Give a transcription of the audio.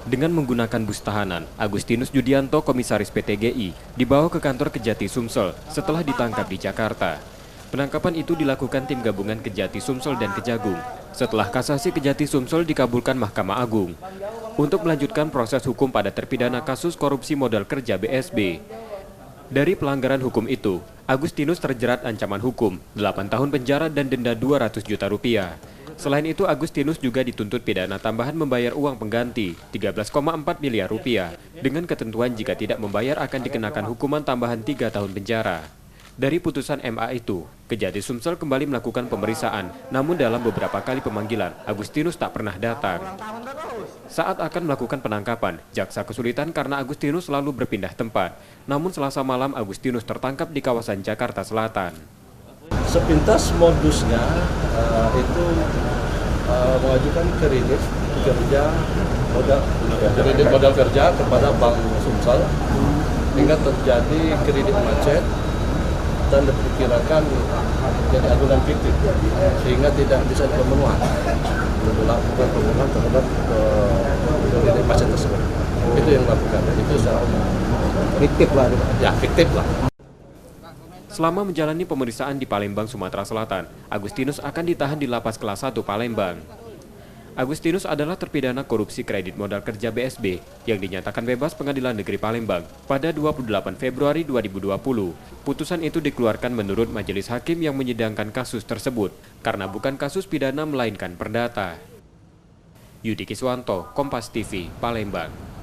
Dengan menggunakan bus tahanan, Agustinus Judianto, Komisaris PTGI, dibawa ke kantor Kejati Sumsel setelah ditangkap di Jakarta. Penangkapan itu dilakukan tim gabungan Kejati Sumsel dan Kejagung setelah kasasi Kejati Sumsel dikabulkan Mahkamah Agung untuk melanjutkan proses hukum pada terpidana kasus korupsi modal kerja BSB. Dari pelanggaran hukum itu, Agustinus terjerat ancaman hukum 8 tahun penjara dan denda 200 juta rupiah. Selain itu, Agustinus juga dituntut pidana tambahan membayar uang pengganti 13,4 miliar rupiah. Dengan ketentuan jika tidak membayar akan dikenakan hukuman tambahan 3 tahun penjara. Dari putusan MA itu, Kejati Sumsel kembali melakukan pemeriksaan, namun dalam beberapa kali pemanggilan, Agustinus tak pernah datang. Saat akan melakukan penangkapan, jaksa kesulitan karena Agustinus selalu berpindah tempat. Namun Selasa malam, Agustinus tertangkap di kawasan Jakarta Selatan. Sepintas modusnya itu mengajukan kredit modal kerja kepada Bank Sumsel hingga terjadi kredit macet dan diperkirakan jadi adunan fiktif sehingga tidak bisa dipenuhi untuk melakukan pemenuhan terhadap kredit macet tersebut. Itu yang dilakukan. Itu secara fiktif lah. Ya, fiktif lah. Selama menjalani pemeriksaan di Palembang, Sumatera Selatan, Agustinus akan ditahan di Lapas Kelas 1 Palembang. Agustinus adalah terpidana korupsi kredit modal kerja BSB yang dinyatakan bebas Pengadilan Negeri Palembang pada 28 Februari 2020. Putusan itu dikeluarkan menurut majelis hakim yang menyidangkan kasus tersebut karena bukan kasus pidana melainkan perdata. Yudi Kiswanto, Kompas TV, Palembang.